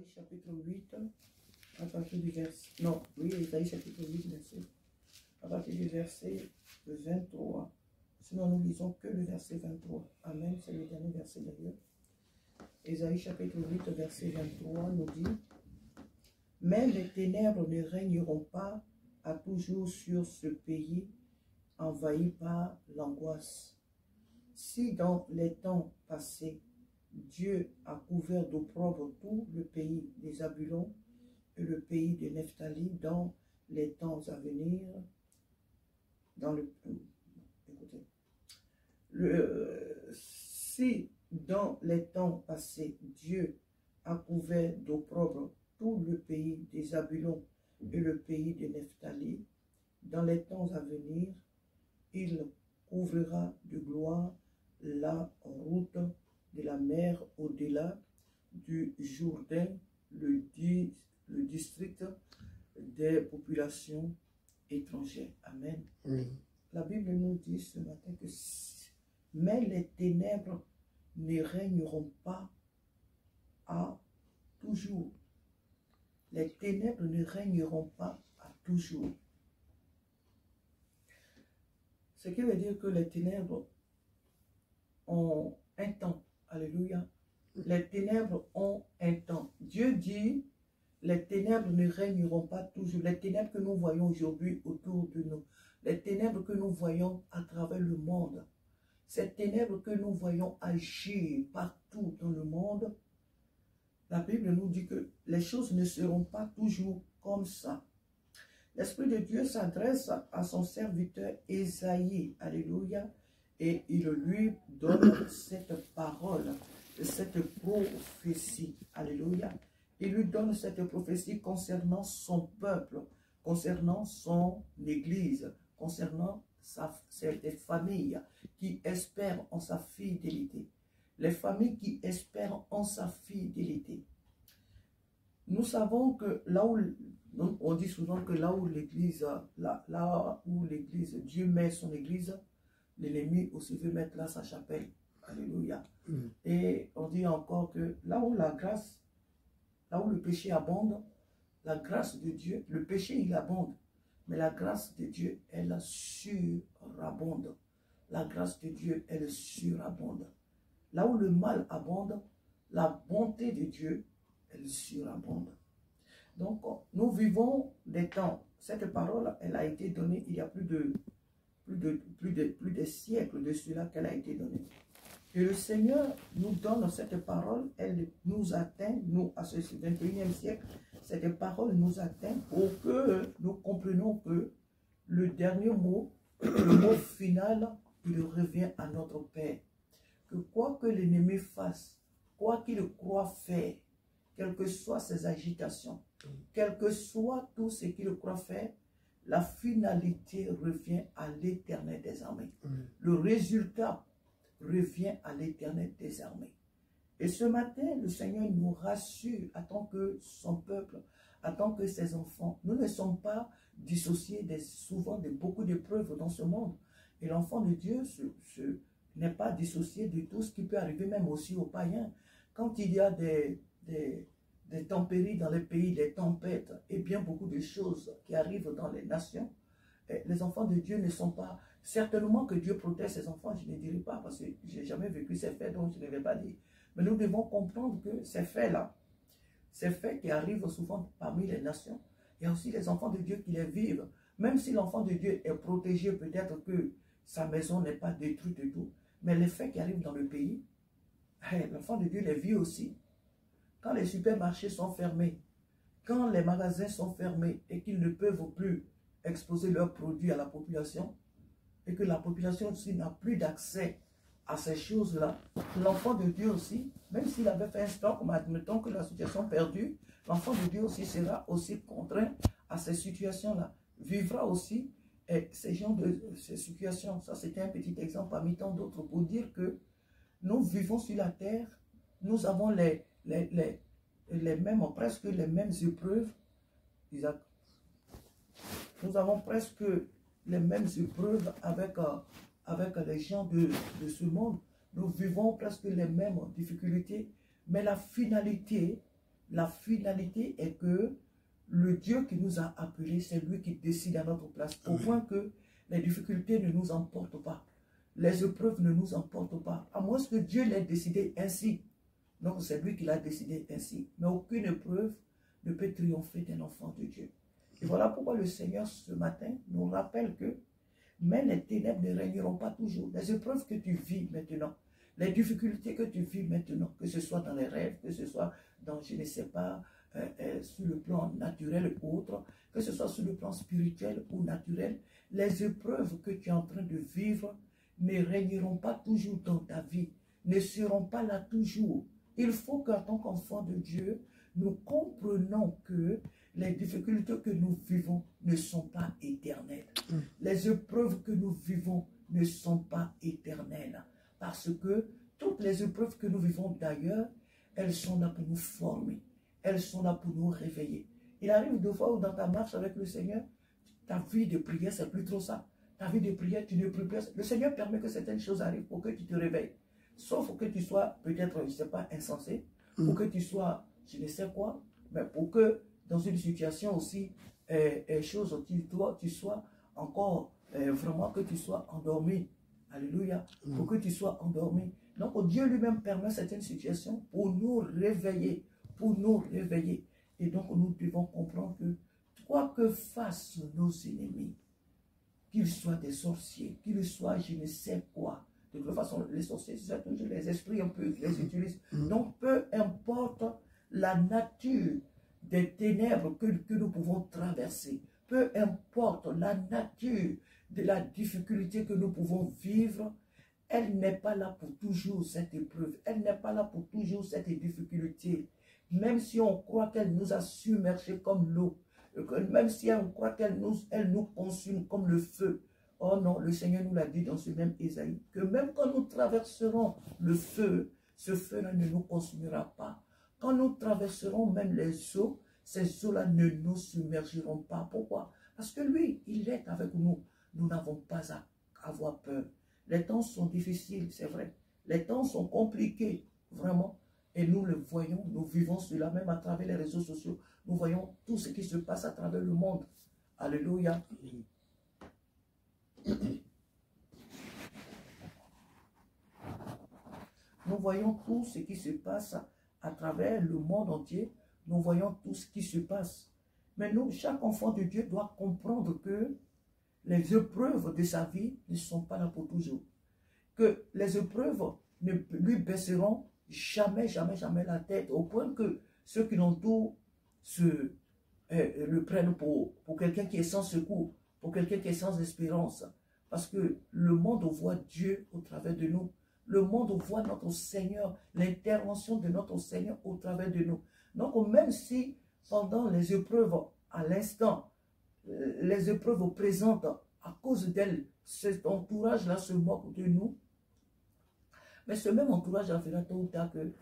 Isaïe chapitre 8, à partir du verset... Non, oui, Isaïe chapitre 8, verset... à partir du verset 23. Sinon, nous lisons que le verset 23. Amen, c'est le dernier verset d'ailleurs. Isaïe chapitre 8, verset 23 nous dit: mais les ténèbres ne régneront pas à toujours sur ce pays envahi par l'angoisse. Si dans les temps passés, Dieu a couvert d'opprobre tout le pays des Zabulons et le pays de Nephtali, dans les temps à venir, si dans les temps passés, Dieu a couvert d'opprobre tout le pays des Zabulons et le pays de Nephtali, dans les temps à venir, il couvrira de gloire la route de la mer au-delà du Jourdain, le district des populations étrangères. Amen. Oui. La Bible nous dit ce matin que mais les ténèbres ne régneront pas à toujours. Les ténèbres ne régneront pas à toujours. Ce qui veut dire que les ténèbres ont un temps. Alléluia. Les ténèbres ont un temps. Dieu dit, les ténèbres ne régneront pas toujours. Les ténèbres que nous voyons aujourd'hui autour de nous, les ténèbres que nous voyons à travers le monde, ces ténèbres que nous voyons agir partout dans le monde, la Bible nous dit que les choses ne seront pas toujours comme ça. L'Esprit de Dieu s'adresse à son serviteur Ésaïe, alléluia, et il lui donne cette parole, cette prophétie, alléluia. Il lui donne cette prophétie concernant son peuple, concernant son église, concernant ses familles qui espèrent en sa fidélité. Les familles qui espèrent en sa fidélité. Nous savons que là où, on dit souvent que là où l'église, Dieu met son église, l'ennemi aussi veut mettre là sa chapelle. Alléluia. Et on dit encore que là où la grâce, là où le péché abonde, la grâce de Dieu, le péché il abonde, mais la grâce de Dieu, elle surabonde. La grâce de Dieu, elle surabonde. Là où le mal abonde, la bonté de Dieu, elle surabonde. Donc, nous vivons des temps. Cette parole, elle a été donnée il y a plus de siècles de cela qu'elle a été donnée. Et le Seigneur nous donne cette parole, elle nous atteint, nous, à ce 21e siècle, cette parole nous atteint pour que nous comprenions que le dernier mot, le mot final, il revient à notre Père. Que quoi que l'ennemi fasse, quoi qu'il croit faire, quelles que soient ses agitations, quel que soit tout ce qu'il croit faire, la finalité revient à l'Éternel des armées. Le résultat revient à l'Éternel des armées. Et ce matin, le Seigneur nous rassure, en tant que son peuple, en tant que ses enfants. Nous ne sommes pas dissociés souvent de beaucoup d'épreuves dans ce monde. Et l'enfant de Dieu n'est pas dissocié de tout ce qui peut arriver, même aussi aux païens. Quand il y a des tempéries dans les pays, des tempêtes, et bien beaucoup de choses qui arrivent dans les nations, les enfants de Dieu ne sont pas... Certainement que Dieu protège ses enfants, je ne dirai pas, parce que je n'ai jamais vécu ces faits, donc je ne vais pas dire. Mais nous devons comprendre que ces faits-là, ces faits qui arrivent souvent parmi les nations, il y a aussi les enfants de Dieu qui les vivent. Même si l'enfant de Dieu est protégé, peut-être que sa maison n'est pas détruite et tout, mais les faits qui arrivent dans le pays, l'enfant de Dieu les vit aussi. Quand les supermarchés sont fermés, quand les magasins sont fermés et qu'ils ne peuvent plus exposer leurs produits à la population, et que la population aussi n'a plus d'accès à ces choses-là, l'enfant de Dieu aussi, même s'il avait fait un stock, mais admettons que la situation perdue, l'enfant de Dieu aussi sera aussi contraint à ces situations-là, vivra aussi ces situations. Ça, c'était un petit exemple parmi tant d'autres pour dire que nous vivons sur la terre, nous avons les mêmes, presque les mêmes épreuves. Isaac. Nous avons presque les mêmes épreuves avec les gens de ce monde. Nous vivons presque les mêmes difficultés, mais la finalité, la finalité est que le Dieu qui nous a appelés, c'est lui qui décide à notre place. Au point que les difficultés ne nous emportent pas. Les épreuves ne nous emportent pas. À moins que Dieu l'ait décidé ainsi. Donc c'est lui qui l'a décidé ainsi. Mais aucune épreuve ne peut triompher d'un enfant de Dieu. Et voilà pourquoi le Seigneur ce matin nous rappelle que mais les ténèbres ne régneront pas toujours. Les épreuves que tu vis maintenant, les difficultés que tu vis maintenant, que ce soit dans les rêves, que ce soit dans, je ne sais pas, sur le plan naturel ou autre, que ce soit sur le plan spirituel ou naturel, les épreuves que tu es en train de vivre ne régneront pas toujours dans ta vie, ne seront pas là toujours. Il faut qu'en tant qu'enfant de Dieu, nous comprenions que les difficultés que nous vivons ne sont pas éternelles. Les épreuves que nous vivons ne sont pas éternelles. Parce que toutes les épreuves que nous vivons d'ailleurs, elles sont là pour nous former. Elles sont là pour nous réveiller. Il arrive deux fois où dans ta marche avec le Seigneur, ta vie de prière, c'est plus trop ça. Ta vie de prière, tu ne pries plus. Le Seigneur permet que certaines choses arrivent pour que tu te réveilles. Sauf que tu sois peut-être, je ne sais pas, insensé. Pour que tu sois, je ne sais quoi, mais pour que dans une situation aussi, tu sois encore, vraiment que tu sois endormi. Alléluia. Pour que tu sois endormi. Donc Dieu lui-même permet certaines situations pour nous réveiller. Pour nous réveiller. Et donc nous devons comprendre que quoi que fassent nos ennemis, qu'ils soient des sorciers, qu'ils soient je ne sais quoi, de toute façon les sorciers, c'est toujours les esprits un peu qui les utilisent. Donc peu importe la nature des ténèbres que nous pouvons traverser, peu importe la nature de la difficulté que nous pouvons vivre, elle n'est pas là pour toujours cette épreuve, elle n'est pas là pour toujours cette difficulté. Même si on croit qu'elle nous a submergés comme l'eau, même si on croit qu'elle nous consume comme le feu. Oh non, le Seigneur nous l'a dit dans ce même Ésaïe, que même quand nous traverserons le feu, ce feu-là ne nous consumera pas. Quand nous traverserons même les eaux, ces eaux-là ne nous submergeront pas. Pourquoi? Parce que lui, il est avec nous. Nous n'avons pas à avoir peur. Les temps sont difficiles, c'est vrai. Les temps sont compliqués, vraiment. Et nous le voyons, nous vivons cela, même à travers les réseaux sociaux. Nous voyons tout ce qui se passe à travers le monde. Alléluia. Nous voyons tout ce qui se passe à travers le monde entier. Nous voyons tout ce qui se passe. Mais nous, chaque enfant de Dieu doit comprendre que les épreuves de sa vie ne sont pas là pour toujours. Que les épreuves ne lui baisseront jamais, jamais, jamais la tête, au point que ceux qui l'entourent le prennent pour quelqu'un qui est sans secours, pour quelqu'un qui est sans espérance. Parce que le monde voit Dieu au travers de nous. Le monde voit notre Seigneur, l'intervention de notre Seigneur au travers de nous. Donc même si pendant les épreuves, à l'instant, les épreuves présentes, à cause d'elles, cet entourage-là se moque de nous, mais ce même entourage a fait tôt ou tard que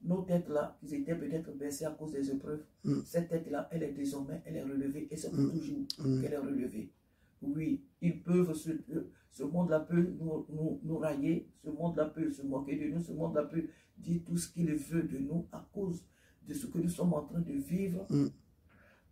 nos têtes-là, qui étaient peut-être baissées à cause des épreuves, cette tête-là, elle est désormais, elle est relevée, et c'est pour toujours qu'elle est relevée. Oui, ils peuvent, ce monde-là peut nous railler, ce monde-là peut se moquer de nous, ce monde-là peut dire tout ce qu'il veut de nous à cause de ce que nous sommes en train de vivre.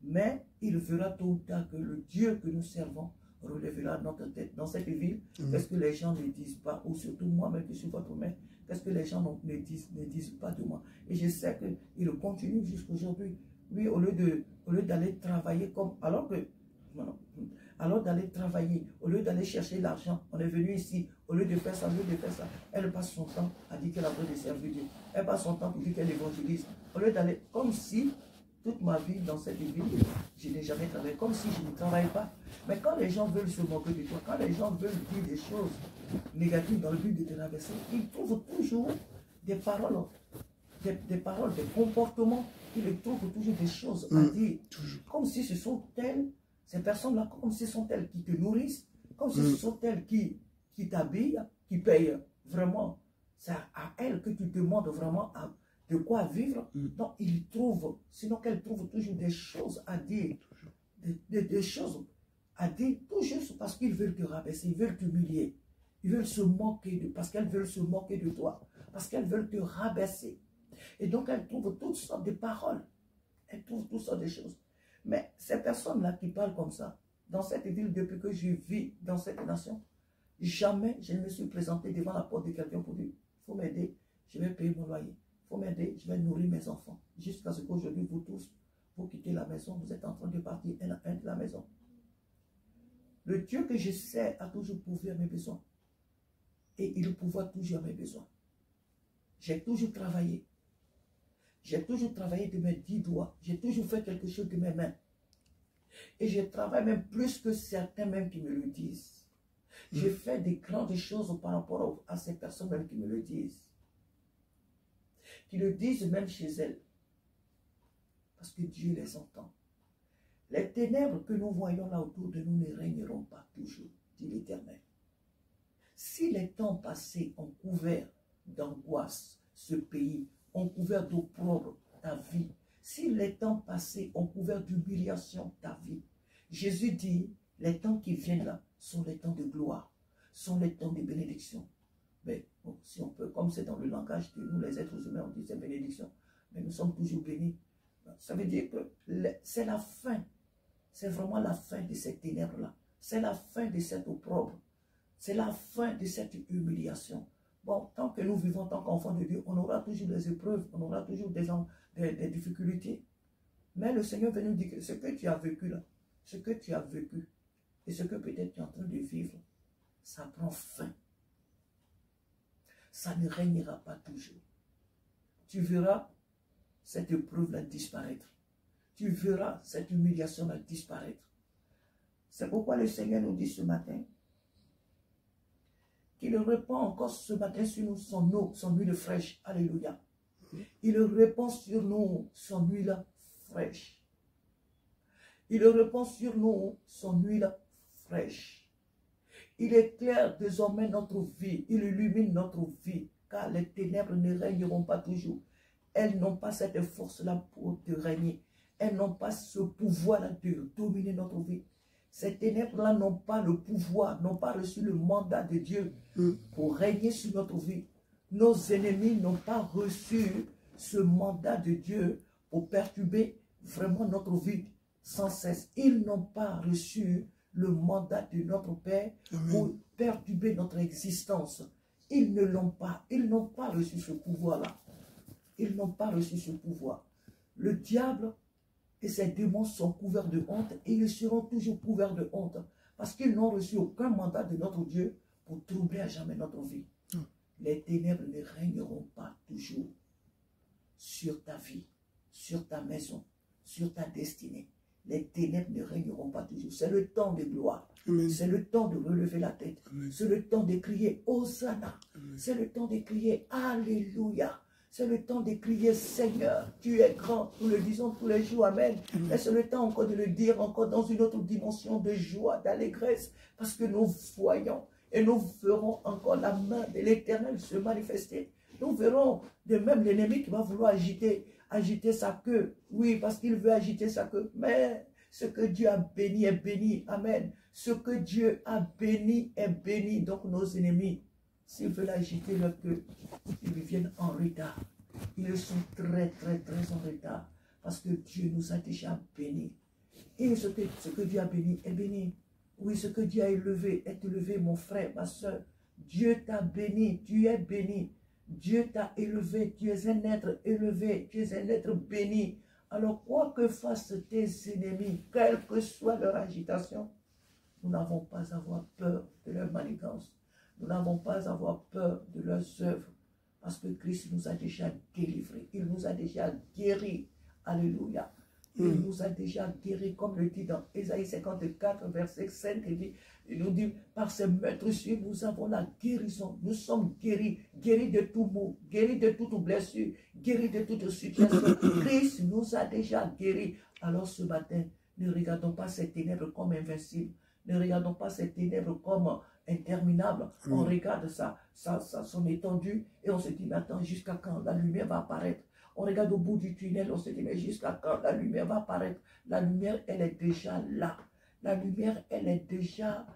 Mais il verra tôt ou tard que le Dieu que nous servons relèvera notre tête. Dans cette ville, qu'est-ce que les gens ne disent pas, ou surtout moi-même qui suis votre mère, qu'est-ce que les gens ne disent pas de moi. Et je sais qu'il continue jusqu'à aujourd'hui. Oui, au lieu d'aller travailler comme... Alors d'aller travailler, au lieu d'aller chercher l'argent, on est venu ici, au lieu de faire ça, elle passe son temps à dire qu'elle a besoin de servir Dieu. Elle passe son temps pour dire qu'elle évangélise. Au lieu d'aller, comme si toute ma vie dans cette ville, je n'ai jamais travaillé, comme si je ne travaille pas. Mais quand les gens veulent se moquer de toi, quand les gens veulent dire des choses négatives dans le but de te rabaisser, ils trouvent toujours des paroles, des comportements, ils trouvent toujours des choses à dire. Comme si ce sont elles, ces personnes-là, comme si ce sont elles qui te nourrissent, comme si ce sont elles qui t'habillent, qui payent vraiment. C'est à elles que tu demandes vraiment de quoi vivre. Donc, ils trouvent, sinon qu'elles trouvent toujours des choses à dire. Des choses à dire, tout juste parce qu'ils veulent te rabaisser, ils veulent t'humilier. Ils veulent se moquer parce qu'elles veulent se moquer de toi. Parce qu'elles veulent te rabaisser. Et donc, elles trouvent toutes sortes de paroles elles trouvent toutes sortes de choses. Mais ces personnes-là qui parlent comme ça, dans cette ville, depuis que je vis dans cette nation, jamais je ne me suis présenté devant la porte de quelqu'un pour dire, il faut m'aider, je vais payer mon loyer. Il faut m'aider, je vais nourrir mes enfants. Jusqu'à ce qu'aujourd'hui, vous tous, vous quittez la maison, vous êtes en train de partir un à un de la maison. Le Dieu que je sais a toujours pourvu à mes besoins. Et il pourvoit toujours à mes besoins. J'ai toujours travaillé. J'ai toujours travaillé de mes 10 doigts. J'ai toujours fait quelque chose de mes mains. Et je travaille même plus que certains même qui me le disent. J'ai fait des grandes choses par rapport à ces personnes même qui me le disent. Qui le disent même chez elles. Parce que Dieu les entend. Les ténèbres que nous voyons là autour de nous ne régneront pas toujours, dit l'Éternel. Si les temps passés ont couvert d'angoisse ce pays, ont couvert d'opprobre ta vie, si les temps passés ont couvert d'humiliation ta vie, Jésus dit, les temps qui viennent là sont les temps de gloire, sont les temps de bénédiction. Mais bon, si on peut, comme c'est dans le langage de nous les êtres humains, on dit c'est bénédiction, mais nous sommes toujours bénis. Ça veut dire que c'est la fin. C'est vraiment la fin de ces ténèbres-là. C'est la fin de cet opprobre. C'est la fin de cette humiliation. Bon, tant que nous vivons, tant qu'enfants de Dieu, on aura toujours des épreuves, on aura toujours des difficultés. Mais le Seigneur veut nous dire que ce que tu as vécu là, ce que tu as vécu, et ce que peut-être tu es en train de vivre, ça prend fin. Ça ne régnera pas toujours. Tu verras cette épreuve-là disparaître. Tu verras cette humiliation-là disparaître. C'est pourquoi le Seigneur nous dit ce matin qu'il répand encore ce matin sur nous son huile fraîche. Alléluia. Il répand sur nous son huile fraîche. Il répand sur nous son huile fraîche. Il éclaire désormais notre vie. Il illumine notre vie. Car les ténèbres ne régneront pas toujours. Elles n'ont pas cette force-là pour te régner. Elles n'ont pas ce pouvoir-là de dominer notre vie. Ces ténèbres-là n'ont pas le pouvoir, n'ont pas reçu le mandat de Dieu pour régner sur notre vie. Nos ennemis n'ont pas reçu ce mandat de Dieu pour perturber vraiment notre vie sans cesse. Ils n'ont pas reçu le mandat de notre Père pour perturber notre existence. Ils ne l'ont pas. Ils n'ont pas reçu ce pouvoir-là. Ils n'ont pas reçu ce pouvoir. Le diable et ses démons sont couverts de honte et ils seront toujours couverts de honte parce qu'ils n'ont reçu aucun mandat de notre Dieu pour troubler à jamais notre vie. Les ténèbres ne régneront pas toujours sur ta vie, sur ta maison, sur ta destinée. Les ténèbres ne régneront pas toujours. C'est le temps de gloire. C'est le temps de relever la tête. C'est le temps de crier Hosanna. C'est le temps de crier Alléluia. C'est le temps de crier Seigneur, tu es grand. Nous le disons tous les jours, Amen. Mais c'est le temps encore de le dire encore dans une autre dimension de joie, d'allégresse. Parce que nous voyons et nous verrons encore la main de l'Éternel se manifester. Nous verrons de même l'ennemi qui va vouloir agiter sa queue. Oui, parce qu'il veut agiter sa queue. Mais ce que Dieu a béni est béni. Amen. Ce que Dieu a béni est béni. Donc nos ennemis, s'ils veulent agiter leur queue, ils viennent en retard. Ils sont très, très, très en retard. Parce que Dieu nous a déjà bénis. Et ce que Dieu a béni est béni. Oui, ce que Dieu a élevé est élevé, mon frère, ma soeur. Dieu t'a béni, tu es béni. Dieu t'a élevé, tu es un être élevé, tu es un être béni. Alors, quoi que fassent tes ennemis, quelle que soit leur agitation, nous n'avons pas à avoir peur de leur manigance. Nous n'avons pas à avoir peur de leurs œuvres. Parce que Christ nous a déjà délivrés. Il nous a déjà guéris. Alléluia. Il nous a déjà guéris, comme le dit dans Ésaïe 54, verset 5. Il nous dit, par ces meurtrissures, nous avons la guérison. Nous sommes guéris. Guéris de tout mot. Guéris de toute blessure. Guéris de toute situation. Christ nous a déjà guéris. Alors ce matin, ne regardons pas ces ténèbres comme invincibles. Ne regardons pas ces ténèbres comme interminables. On regarde son étendue et on se dit, mais attends, jusqu'à quand la lumière va apparaître? On regarde au bout du tunnel, on se dit, mais jusqu'à quand la lumière va apparaître? La lumière, elle est déjà là. La lumière, elle est déjà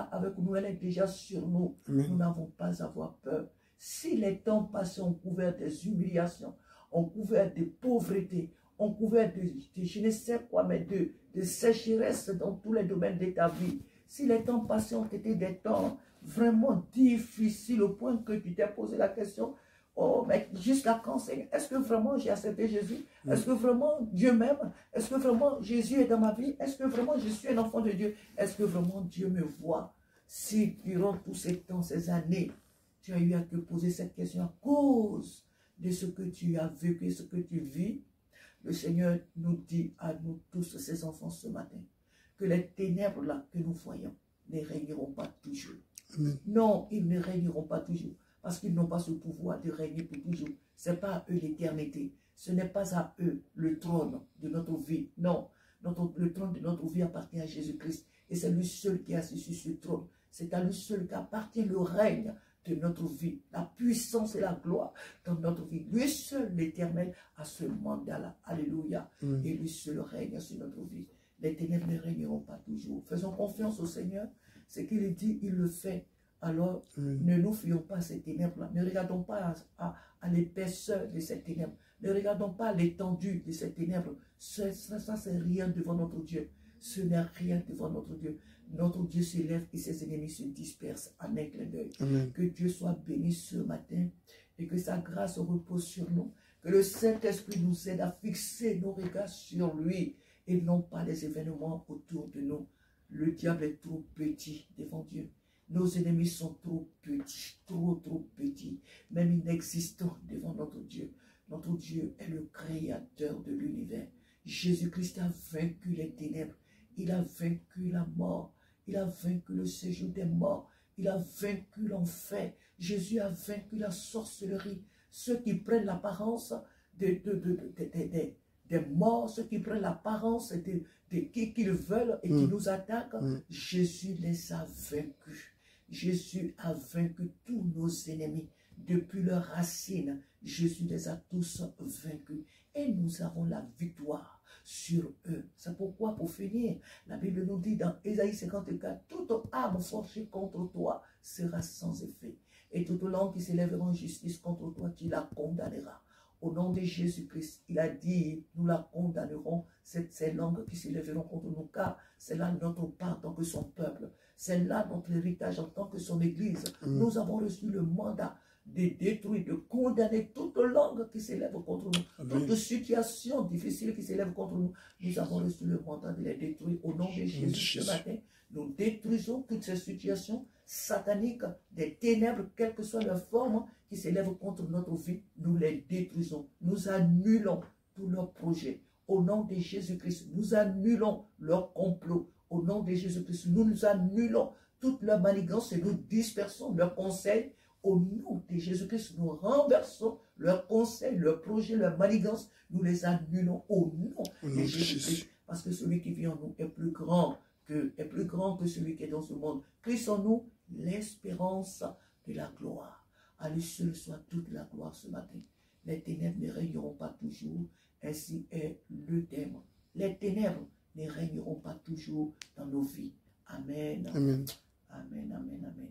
avec nous, elle est déjà sur nous. Nous n'avons pas à avoir peur. Si les temps passés ont couvert des humiliations, ont couvert des pauvretés, on couvert de je ne sais quoi, mais de sécheresse dans tous les domaines de ta vie. Si les temps passés ont été des temps vraiment difficiles au point que tu t'es posé la question, oh, mais jusqu'à quand, Seigneur? Est-ce que vraiment j'ai accepté Jésus? Est-ce que vraiment Dieu m'aime? Est-ce que vraiment Jésus est dans ma vie? Est-ce que vraiment je suis un enfant de Dieu? Est-ce que vraiment Dieu me voit? Si durant tous ces temps, ces années, tu as eu à te poser cette question à cause de ce que tu as vécu, ce que tu vis, le Seigneur nous dit à nous tous, ses enfants, ce matin, que les ténèbres là que nous voyons ne régneront pas toujours. Amen. Non, ils ne régneront pas toujours. Parce qu'ils n'ont pas ce pouvoir de régner pour toujours. Ce n'est pas à eux l'éternité. Ce n'est pas à eux le trône de notre vie. Non, le trône de notre vie appartient à Jésus-Christ. Et c'est lui seul qui est assis sur ce trône. C'est à lui seul qu'appartient le règne de notre vie. La puissance et la gloire dans notre vie. Lui seul, l'Éternel, a ce mandat-là. Alléluia. Et lui seul règne sur notre vie. Les ténèbres ne régneront pas toujours. Faisons confiance au Seigneur. Ce qu'il dit, il le fait. Alors, ne nous fions pas à ces ténèbres-là. Ne regardons pas à l'épaisseur de ces ténèbres. Ne regardons pas l'étendue de ces ténèbres. Ça c'est rien devant notre Dieu. Ce n'est rien devant notre Dieu. Notre Dieu s'élève et ses ennemis se dispersent en un clin d'œil. Que Dieu soit béni ce matin et que sa grâce repose sur nous. Que le Saint-Esprit nous aide à fixer nos regards sur lui et non pas les événements autour de nous. Le diable est trop petit devant Dieu. Nos ennemis sont trop petits, trop petits, même inexistants devant notre Dieu. Notre Dieu est le créateur de l'univers. Jésus-Christ a vaincu les ténèbres. Il a vaincu la mort. Il a vaincu le séjour des morts. Il a vaincu l'enfer. Jésus a vaincu la sorcellerie. Ceux qui prennent l'apparence des morts, ceux qui prennent l'apparence de qui qu'ils veulent et qui nous attaquent, Jésus les a vaincus. Jésus a vaincu tous nos ennemis. Depuis leurs racines, Jésus les a tous vaincus. Et nous avons la victoire sur eux. C'est pourquoi, pour finir, la Bible nous dit dans Ésaïe 54, toute arme forgée contre toi sera sans effet. Et toute langue qui s'élèvera en justice contre toi, tu la condamneras. Au nom de Jésus-Christ, il a dit, nous la condamnerons, ces langues qui s'élèveront contre nous, car c'est là notre part en tant que son peuple. C'est là notre héritage en tant que son Église. Nous avons reçu le mandat de détruire, de condamner toute langue qui s'élève contre nous, toute situation difficile qui s'élève contre nous. Nous avons reçu le mandat de les détruire. Au nom de Jésus, ce matin, nous détruisons toutes ces situations sataniques, des ténèbres, quelle que soit leur forme, qui s'élèvent contre notre vie. Nous les détruisons. Nous annulons tous leurs projets. Au nom de Jésus-Christ, nous annulons leurs complots. Au nom de Jésus-Christ, nous annulons toute leur manigance et nous dispersons leurs conseils. Au nom de Jésus-Christ, nous renversons leurs conseils, leurs projets, leurs manigances. Nous les annulons au nom de Jésus-Christ. Parce que celui qui vit en nous est plus grand que celui qui est dans ce monde. Christ en nous, l'espérance de la gloire. À lui seul soit toute la gloire ce matin. Les ténèbres ne régneront pas toujours. Ainsi est le thème. Les ténèbres ne régneront pas toujours dans nos vies. Amen. Amen, amen, amen.